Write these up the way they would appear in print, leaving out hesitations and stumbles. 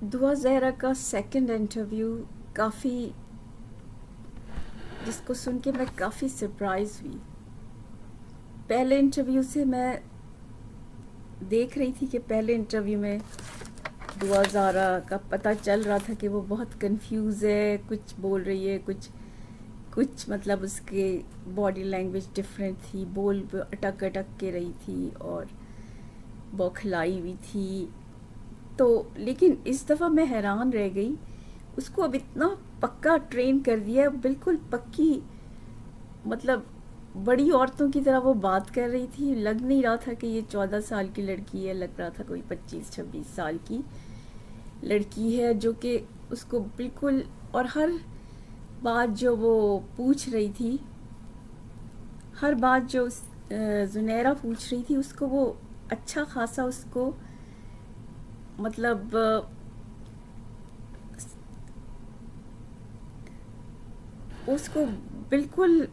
دعا زہرا کا second interview کافی، جس کو سن کے میں کافی سرپرائز ہوئی. پہلے انٹرویو سے میں دیکھ رہی تھی کہ پہلے انٹرویو میں دعا زہرا کا پتہ چل رہا تھا کہ وہ بہت کنفیوز ہے، کچھ بول رہی ہے، کچھ مطلب اس کے باڈی لینگویج ڈفرینٹ تھی، بول اٹک اٹک کے رہی تھی اور بوکھلائی ہوئی تھی. تو لیکن اس دفعہ میں حیران رہ گئی، اس کو اب اتنا پکا ٹرین کر دیا، بالکل پکی، مطلب بڑی عورتوں کی طرح وہ بات کر رہی تھی. لگ نہیں رہا تھا کہ یہ 14 سال کی لڑکی ہے، لگ رہا تھا کوئی 25-26 سال کی لڑکی ہے، جو کہ اس کو بالکل، اور ہر بات جو وہ پوچھ رہی تھی، ہر بات جو زنیرہ پوچھ رہی تھی، اس کو وہ اچھا خاصا اس کو مطلب اس کو بالکل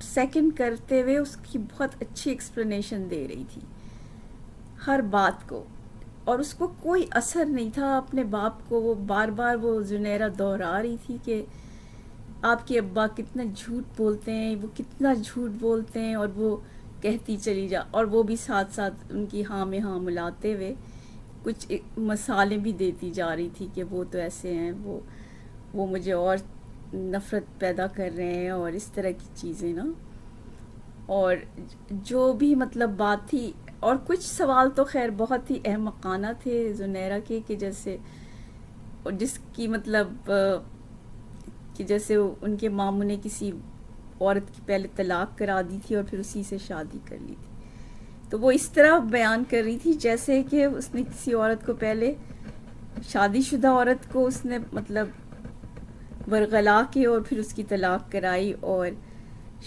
سیکنڈ کرتے ہوئے اس کی بہت اچھی ایکسپلینیشن دے رہی تھی ہر بات کو. اور اس کو کوئی اثر نہیں تھا اپنے باپ کو، وہ بار بار وہ زنیرہ دہرا رہی تھی کہ آپ کے ابا کتنا جھوٹ بولتے ہیں، وہ کتنا جھوٹ بولتے ہیں، اور وہ کہتی چلی جا، اور وہ بھی ساتھ ساتھ ان کی ہاں میں ہاں ملاتے ہوئے کچھ مثالیں بھی دیتی جا رہی تھی کہ وہ تو ایسے ہیں، وہ مجھے اور نفرت پیدا کر رہے ہیں، اور اس طرح کی چیزیں نا. اور جو بھی مطلب بات تھی، اور کچھ سوال تو خیر بہت ہی احمقانہ تھے زنیرہ کے، کہ جیسے جس کی مطلب کہ جیسے ان کے ماموں نے کسی عورت کی پہلے طلاق کرا دی تھی اور پھر اسی سے شادی کر لی تھی. تو وہ اس طرح بیان کر رہی تھی جیسے کہ اس نے کسی عورت کو پہلے، شادی شدہ عورت کو اس نے مطلب ورغلا کے اور پھر اس کی طلاق کرائی اور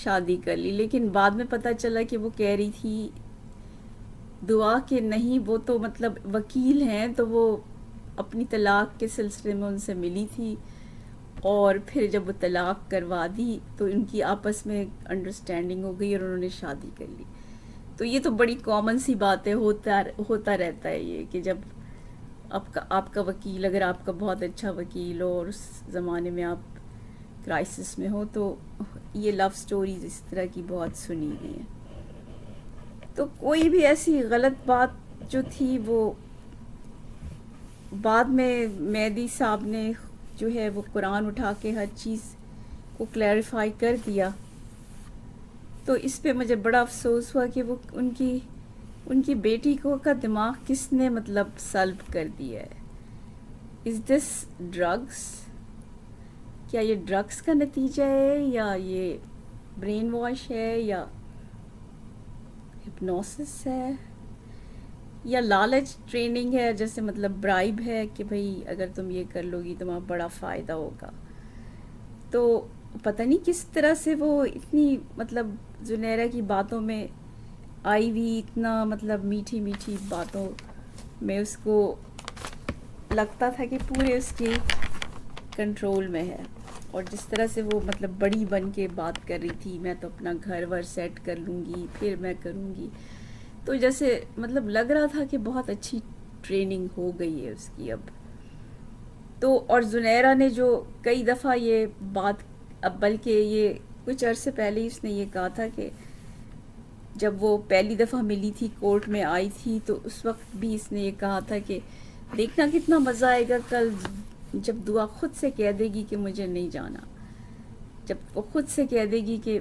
شادی کر لی. لیکن بعد میں پتہ چلا کہ وہ کہہ رہی تھی دعا کہ نہیں، وہ تو مطلب وکیل ہیں، تو وہ اپنی طلاق کے سلسلے میں ان سے ملی تھی، اور پھر جب وہ طلاق کروا دی تو ان کی آپس میں انڈرسٹینڈنگ ہو گئی اور انہوں نے شادی کر لی. تو یہ تو بڑی کامن سی بات ہے، ہوتا رہتا ہے یہ، کہ جب آپ کا وکیل، اگر آپ کا بہت اچھا وکیل ہو اور اس زمانے میں آپ کرائسس میں ہو، تو یہ لو سٹوریز اس طرح کی بہت سنی ہوئی ہیں. تو کوئی بھی ایسی غلط بات جو تھی، وہ بعد میں مہدی صاحب نے جو ہے وہ قرآن اٹھا کے ہر چیز کو کلیریفائی کر دیا. تو اس پہ مجھے بڑا افسوس ہوا کہ وہ ان کی بیٹی کو کا دماغ کس نے مطلب سلب کر دیا ہے. از دس ڈرگس؟ کیا یہ ڈرگس کا نتیجہ ہے، یا یہ برین واش ہے، یا ہپنوسس ہے، یا لالچ ٹریننگ ہے، جیسے مطلب برائب ہے کہ بھئی اگر تم یہ کر لو گی تمہیں بڑا فائدہ ہوگا. تو پتہ نہیں کس طرح سے وہ اتنی مطلب زنیرہ کی باتوں میں آئی ہوئی، اتنا مطلب میٹھی میٹھی باتوں میں اس کو لگتا تھا کہ پورے اس کی کنٹرول میں ہے. اور جس طرح سے وہ مطلب بڑی بن کے بات کر رہی تھی، میں تو اپنا گھر ور سیٹ کر لوں گی، پھر میں کروں گی. تو جیسے مطلب لگ رہا تھا کہ بہت اچھی ٹریننگ ہو گئی ہے اس کی اب. تو اور زنیرہ نے جو کئی دفعہ یہ بات، اب بلکہ یہ کچھ عرصے پہلے ہی اس نے یہ کہا تھا کہ جب وہ پہلی دفعہ ملی تھی، کورٹ میں آئی تھی، تو اس وقت بھی اس نے یہ کہا تھا کہ دیکھنا کتنا مزہ آئے گا کل جب دعا خود سے کہہ دے گی کہ مجھے نہیں جانا. جب وہ خود سے کہہ دے گی کہ،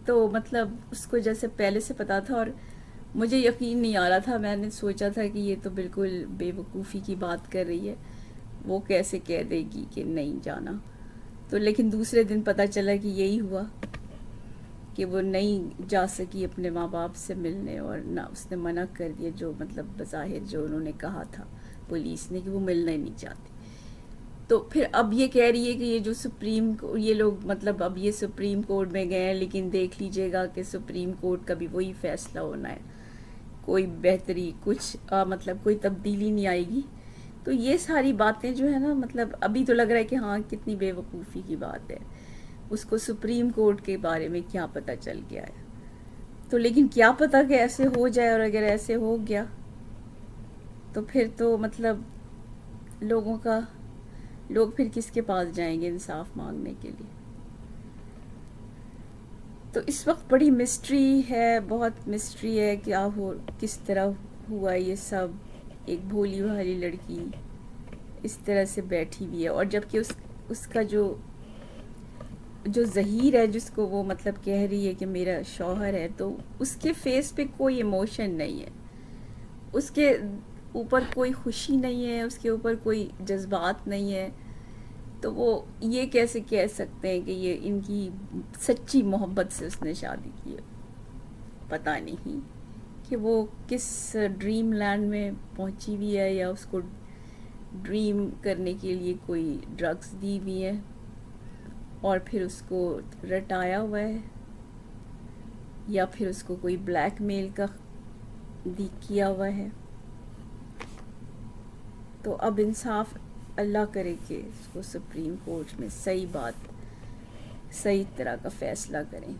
تو مطلب اس کو جیسے پہلے سے پتا تھا، اور مجھے یقین نہیں آ رہا تھا. میں نے سوچا تھا کہ یہ تو بالکل بے وقوفی کی بات کر رہی ہے، وہ کیسے کہہ دے گی کہ نہیں جانا. تو لیکن دوسرے دن پتہ چلا کہ یہی ہوا کہ وہ نہیں جا سکی اپنے ماں باپ سے ملنے، اور نہ اس نے منع کر دیا، جو مطلب بظاہر جو انہوں نے کہا تھا پولیس نے کہ وہ ملنا ہی نہیں چاہتی. تو پھر اب یہ کہہ رہی ہے کہ یہ جو یہ لوگ مطلب اب یہ سپریم کورٹ میں گئے ہیں، لیکن دیکھ لیجئے گا کہ سپریم کورٹ کا بھی وہی فیصلہ ہونا ہے، کوئی بہتری، کچھ مطلب کوئی تبدیلی نہیں آئے گی. تو یہ ساری باتیں جو ہے نا، مطلب ابھی تو لگ رہا ہے کہ ہاں کتنی بے وقوفی کی بات ہے، اس کو سپریم کورٹ کے بارے میں کیا پتہ چل گیا ہے. تو لیکن کیا پتہ کہ ایسے ہو جائے، اور اگر ایسے ہو گیا تو پھر تو مطلب لوگوں کا لوگ پھر کس کے پاس جائیں گے انصاف مانگنے کے لیے؟ تو اس وقت بڑی مسٹری ہے، بہت مسٹری ہے، کیا ہو، کس طرح ہوا یہ سب. ایک بھولی بھالی لڑکی اس طرح سے بیٹھی ہوئی ہے، اور جبکہ اس کا جو ظہیر ہے، جس کو وہ مطلب کہہ رہی ہے کہ میرا شوہر ہے، تو اس کے فیس پہ کوئی ایموشن نہیں ہے، اس کے اوپر کوئی خوشی نہیں ہے، اس کے اوپر کوئی جذبات نہیں ہے. تو وہ یہ کیسے کہہ سکتے ہیں کہ یہ ان کی سچی محبت سے اس نے شادی کی ہے؟ پتہ نہیں کہ وہ کس ڈریم لینڈ میں پہنچی ہوئی ہے، یا اس کو ڈریم کرنے کے لیے کوئی ڈرگس دی ہوئی ہیں اور پھر اس کو رٹایا ہوا ہے، یا پھر اس کو کوئی بلیک میل کا کیا ہوا ہے. تو اب انصاف اللہ کرے کہ اس کو سپریم کورٹ میں صحیح طرح کا فیصلہ کریں.